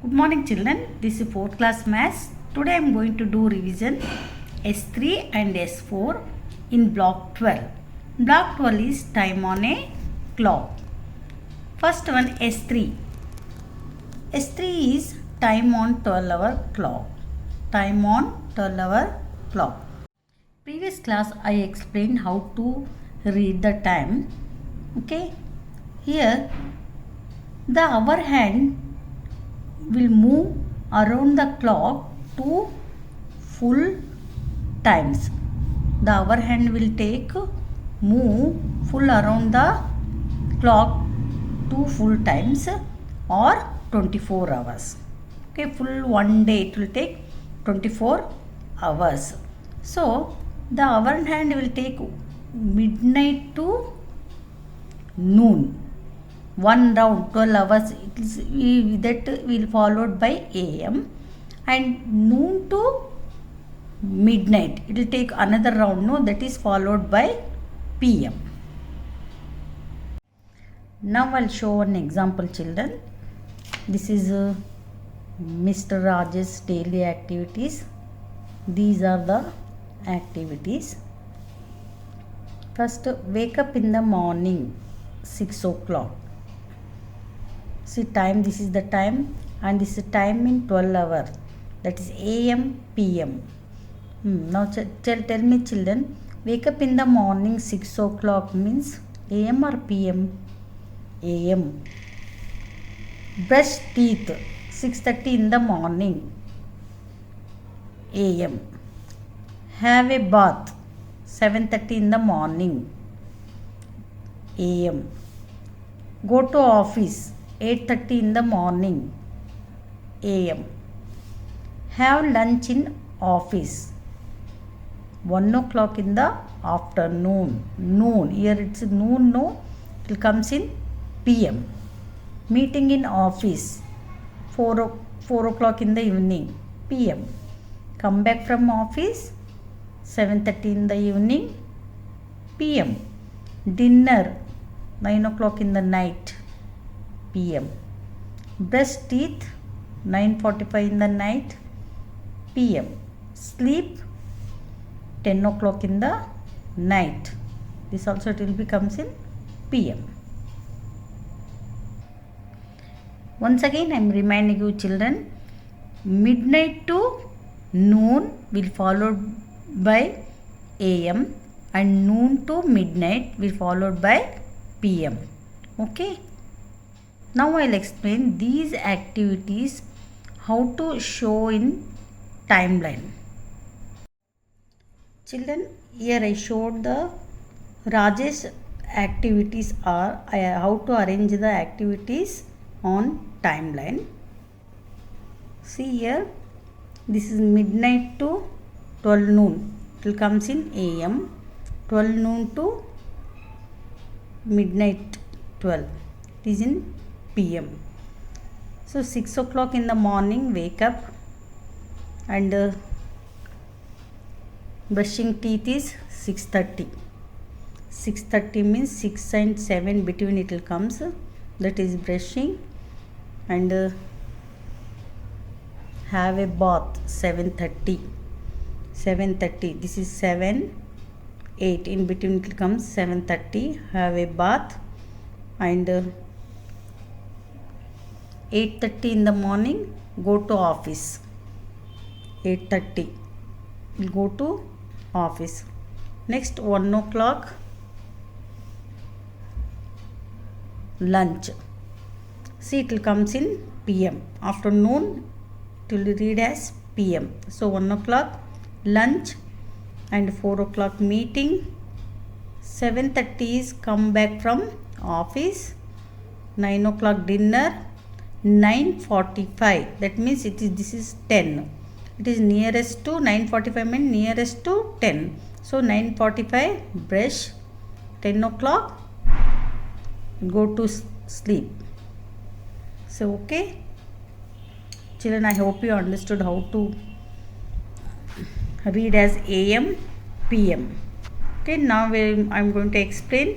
Good morning children, this is 4th class maths. Today I am going to do revision S3 and S4 in block 12. Block 12 is time on a clock. First one S3. S3 is time on 12-hour clock. Time on 12-hour clock. Previous class I explained how to read the time. Okay. Here the hour hand will move around the clock two full times. The hour hand will move full around the clock two full times or 24 hours. Okay, full one day it will take 24 hours. So the hour hand will take midnight to noon. One round 12 hours that will followed by AM, and noon to midnight it will take another round, that is followed by PM. Now I'll show an example children. This is Mr. Raj's daily activities. These are the activities. First, wake up in the morning 6 o'clock. See time, this is the time, and this is time in 12 hours, that is AM, PM. Now tell me children, wake up in the morning 6 o'clock means AM or PM? AM. Brush teeth 6:30 in the morning, AM. Have a bath 7:30 in the morning, AM. Go to office 8:30 in the morning, AM. Have lunch in office 1 o'clock in the afternoon. Noon, here it's noon, it comes in PM. Meeting in office 4 o'clock in the evening, PM. Come back from office 7:30 in the evening, PM. Dinner 9 o'clock in the night, PM. Brush teeth 9:45 in the night, PM. Sleep 10 o'clock in the night. This also it will becomes in PM. Once again I am reminding you children, midnight to noon will followed by AM, and noon to midnight will followed by PM. Okay. Now I'll explain these activities how to show in timeline. Children, here I showed the Rajesh activities are how to arrange the activities on timeline. See here, this is midnight to 12 noon. It will comes in AM. 12 noon to midnight 12. It is in PM. So 6 o'clock in the morning wake up, and brushing teeth is 6:30. 6:30 means 6 and 7 between it will comes, that is brushing, and have a bath 7:30. 7:30, this is 7, 8 in between it comes 7:30. Have a bath, and 8:30 in the morning go to office. 8:30 will go to office. Next 1 o'clock lunch. See, it will comes in PM. Afternoon it will read as PM. So 1 o'clock lunch, and 4 o'clock meeting. 7:30 is come back from office. 9 o'clock dinner. 9:45, that means this is 10. It is nearest to 9:45 means nearest to 10. So 9:45 brush. 10 o'clock go to sleep. So okay children, I hope you understood how to read as AM, PM. Okay, now I am going to explain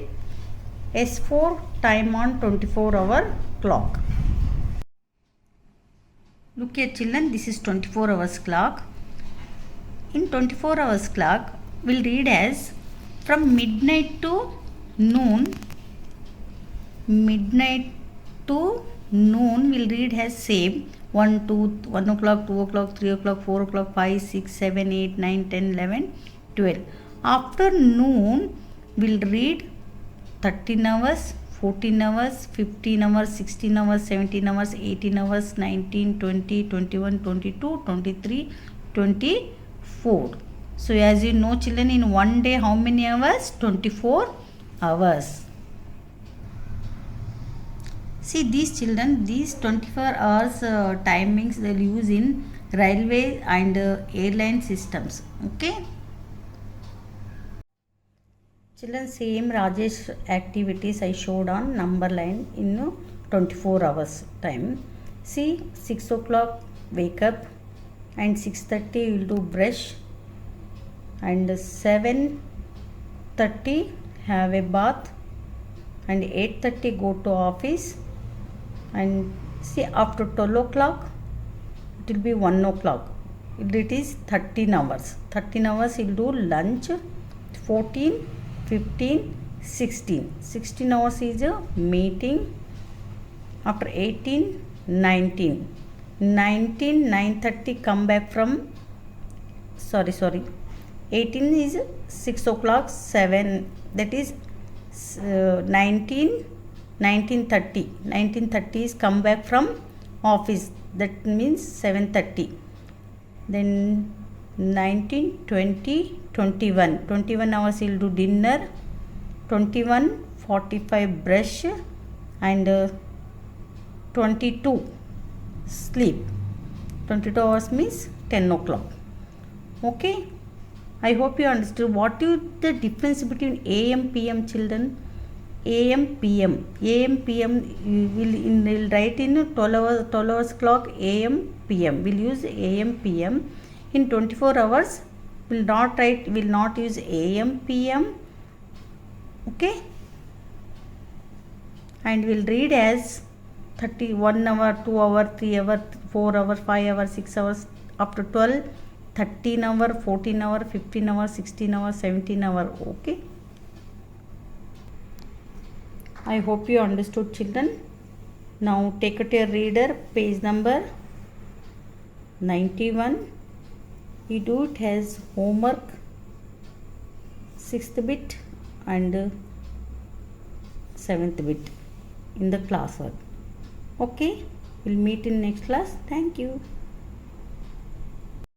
S4 time on 24-hour clock. Look here children, this is 24 hours clock. In 24 hours clock, we'll read as from midnight to noon. Midnight to noon we'll read as same 1 o'clock, 2 o'clock, 3 o'clock, 4 o'clock, 5, 6, 7, 8, 9, 10, 11, 12. After noon we'll read 13 hours, 14 hours, 15 hours, 16 hours, 17 hours, 18 hours, 19, 20, 21, 22, 23, 24. So as you know children, in one day how many hours? 24 hours. See these children, these 24 hours timings they'll use in railway and airline systems. Okay. Children, same Rajesh activities I showed on number line in 24 hours time. See 6 o'clock wake up and 6:30 will do brush and 7:30 have a bath and 8:30 go to office. And see after 12 o'clock it will be 1 o'clock. It is 13 hours. 13 hours he will do lunch. 14, 15, 16. 16 hours is a meeting. After 18, 19. 19, 9:30 come back from, sorry. 18 is 6 o'clock, 7, that is 19, 19:30. 19:30 is come back from office, that means 7:30. Then 19, 20, 21. 21 hours he will do dinner. 21:45 brush and 22 sleep. 22 hours means 10 o'clock. Okay. I hope you understood what is the difference between AM, PM children. AM, PM. AM, PM we'll write in 12 hours clock AM, PM. We'll use AM, PM. In 24 hours we'll not use AM, PM. Okay. And we'll read as 31 hour, 2 hour, 3 hour, 4 hour, 5 hour, 6 hours, after 12, 13 hour, 14 hour, 15 hour, 16 hour, 17 hour. Okay. I hope you understood children. Now take out your reader, page number 91. You do it as homework, 6th bit and 7th bit in the classwork. Okay, we'll meet in next class. Thank you.